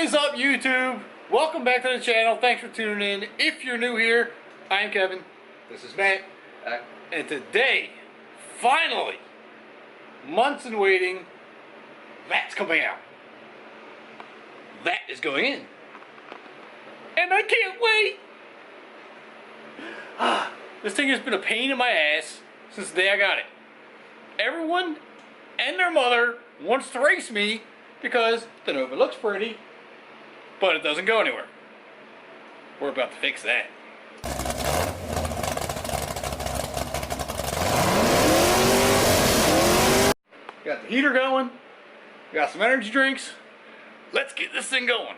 is up, YouTube? Welcome back to the channel. Thanks for tuning in. If you're new here, I'm Kevin. This is Matt. And today, finally, months in waiting, that's coming out. That is going in. And I can't wait. This thing has been a pain in my ass since the day I got it. Everyone and their mother wants to race me because the Nova looks pretty, but it doesn't go anywhere. We're about to fix that. Got the heater going. Got some energy drinks. Let's get this thing going.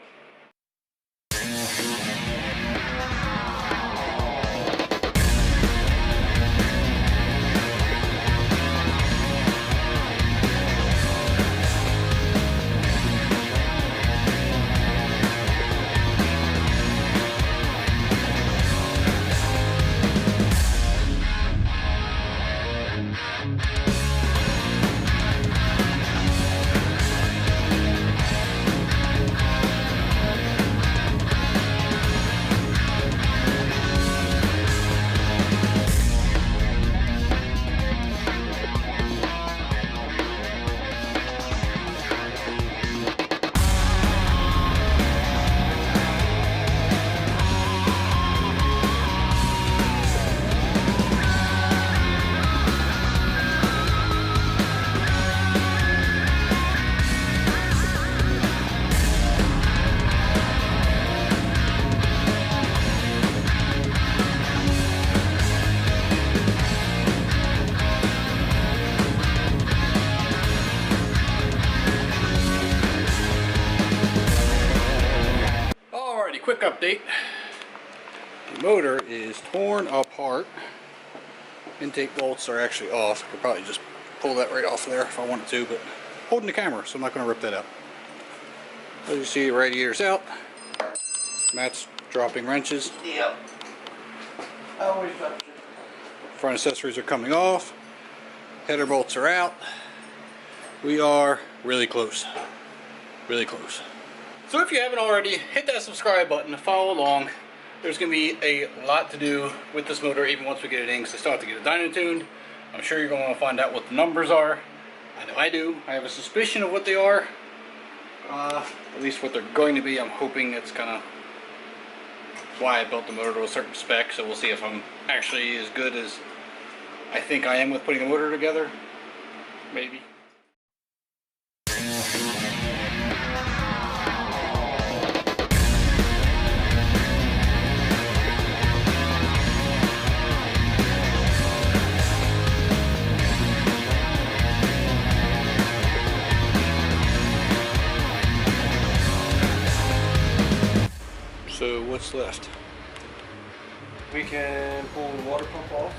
Quick update. The motor is torn apart. Intake bolts are actually off. I could probably just pull that right off there if I wanted to, but I'm holding the camera, so I'm not going to rip that out. As you see, the radiator's out. Matt's dropping wrenches. Yep. I always drop shit. Front accessories are coming off. Header bolts are out. We are really close. Really close. So if you haven't already, hit that subscribe button to follow along. There's going to be a lot to do with this motor even once we get it in, because I still have to get a dyno tuned. I'm sure you're going to find out what the numbers are. I know I do. I have a suspicion of what they are. At least what they're going to be. I'm hoping it's kind of why I built the motor to a certain spec, so we'll see if I'm actually as good as I think I am with putting a motor together. Maybe. So what's left? We can pull the water pump off.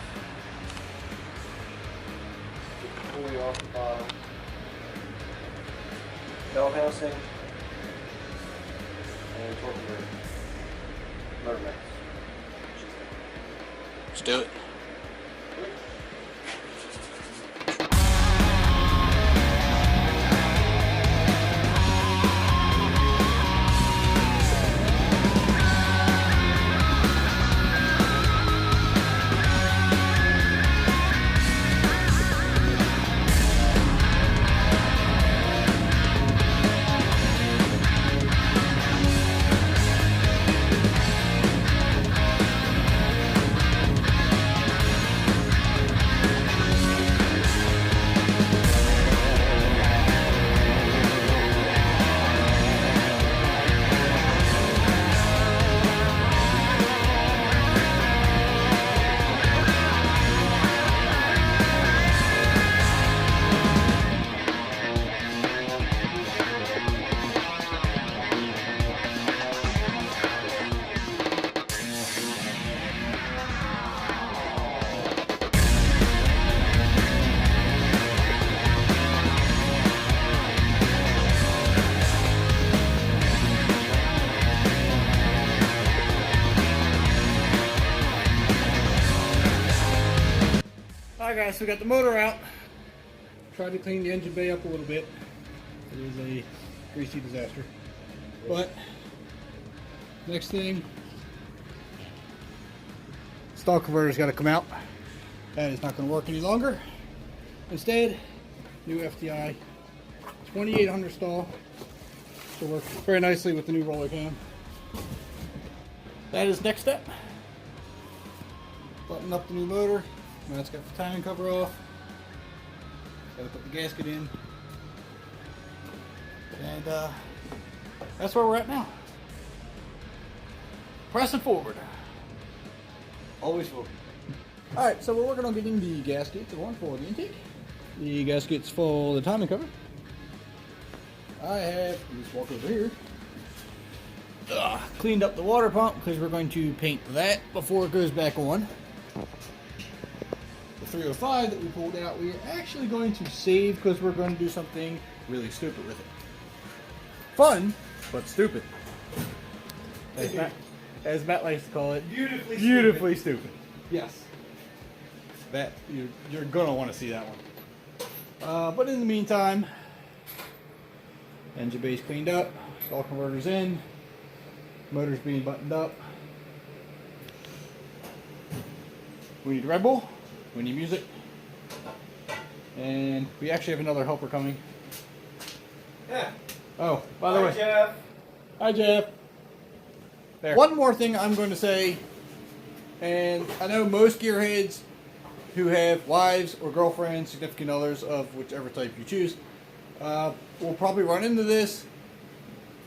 Take the pulley off the bottom. Belt housing. And torque converter. Motor mount. Let's do it. Alright guys, so we got the motor out. Tried to clean the engine bay up a little bit. It is a greasy disaster. But next thing, stall converter's got to come out. That is not going to work any longer. Instead, new FTI 2800 stall should work very nicely with the new roller cam. That is next step. Button up the new motor. Now it's got the timing cover off. Got to put the gasket in. And that's where we're at now. Pressing forward. Always forward. Alright, so we're working on getting the gaskets on for the intake. The gaskets for the timing cover. I have, just walk over here, cleaned up the water pump because we're going to paint that before it goes back on. The 305 that we pulled out, we are actually going to save because we're going to do something really stupid with it. Fun, but stupid. As Matt likes to call it, beautifully stupid. Yes. That you're gonna want to see that one. But in the meantime, engine base cleaned up, stall converters in, motors being buttoned up. We need Red Bull, we need music, and we actually have another helper coming. Yeah. Oh, by the way. Hi, Jeff. Hi, Jeff. There. One more thing I'm going to say, and I know most gearheads who have wives or girlfriends, significant others of whichever type you choose, will probably run into this.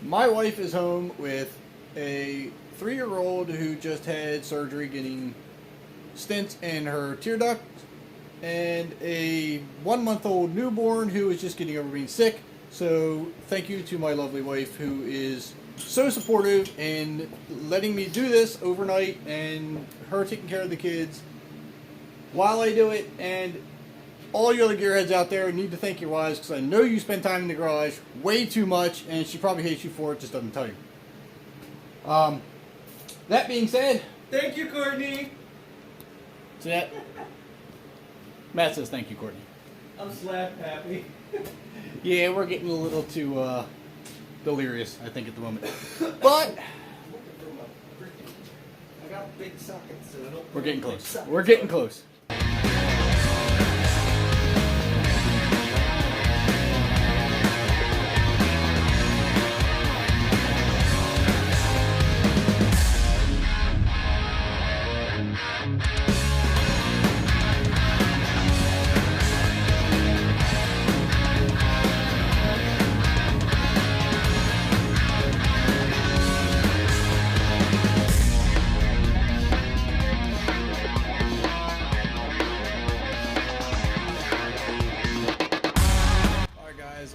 My wife is home with a 3-year-old who just had surgery getting stents in her tear duct, and a 1-month-old newborn who is just getting over being sick. So thank you to my lovely wife who is so supportive in letting me do this overnight and her taking care of the kids while I do it. And all you other gearheads out there need to thank your wives, because I know you spend time in the garage way too much, and she probably hates you for it, just doesn't tell you. That being said, Thank you, Courtney. see that? Matt says thank you, Courtney. I'm slap happy. Yeah, we're getting a little too delirious, I think, at the moment. But I got big sockets, so I don't. we're getting close. We're getting close.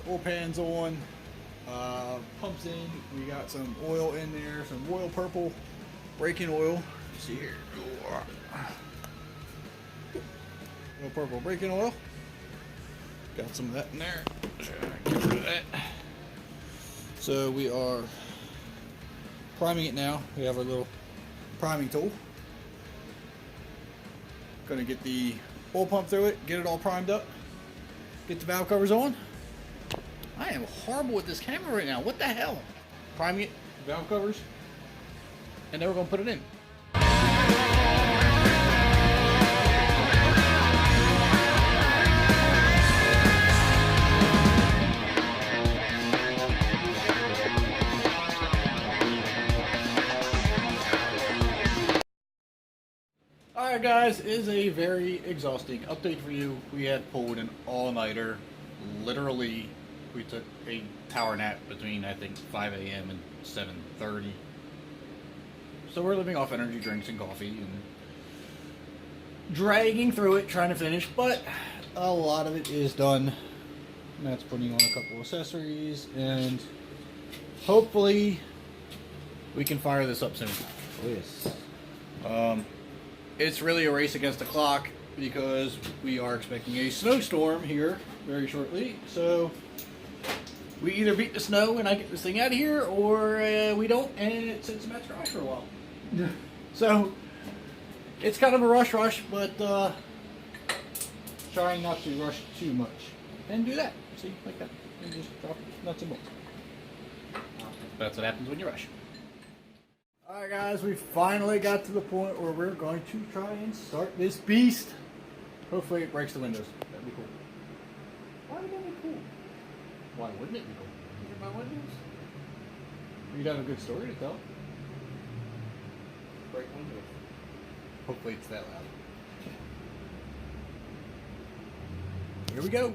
Oil pan's on, pumps in, we got some oil in there, some royal purple braking oil. Let's see here, royal purple braking oil, got some of that in there, get rid of that. So we are priming it now. We have our little priming tool. Gonna get the oil pump through it, get it all primed up, get the valve covers on. I am horrible with this camera right now. What the hell? Priming it, valve covers, and then we're going to put it in. Alright guys, it is a very exhausting update for you. We had pulled an all-nighter. Literally, we took a power nap between, I think, 5 a.m. and 7:30. So we're living off energy drinks and coffee and dragging through it, trying to finish, but a lot of it is done. Matt's putting on a couple accessories, and hopefully we can fire this up soon. Oh, yes. It's really a race against the clock because we are expecting a snowstorm here very shortly. So we either beat the snow and I get this thing out of here, or we don't, and it sits in Matt's garage for a while. Yeah. So it's kind of a rush, but trying not to rush too much. And do that. See, like that. And just drop nuts and bolts. That's what happens when you rush. Alright guys, we finally got to the point where we're going to try and start this beast. Hopefully it breaks the windows. That'd be cool. Why would that be cool? Why wouldn't it be cool? These are my windows. You'd have a good story to tell. Break windows. Hopefully it's that loud. Here we go.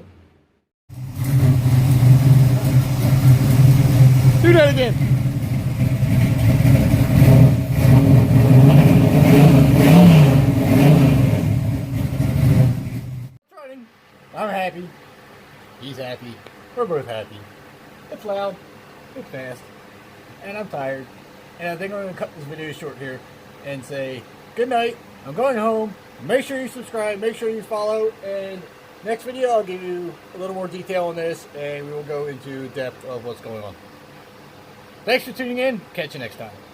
Do that again. It's running. I'm happy. He's happy. We're both happy. It's loud. It's fast. And I'm tired. And I think I'm going to cut this video short here and say good night. I'm going home. Make sure you subscribe. Make sure you follow. And next video I'll give you a little more detail on this and we will go into depth of what's going on. Thanks for tuning in. Catch you next time.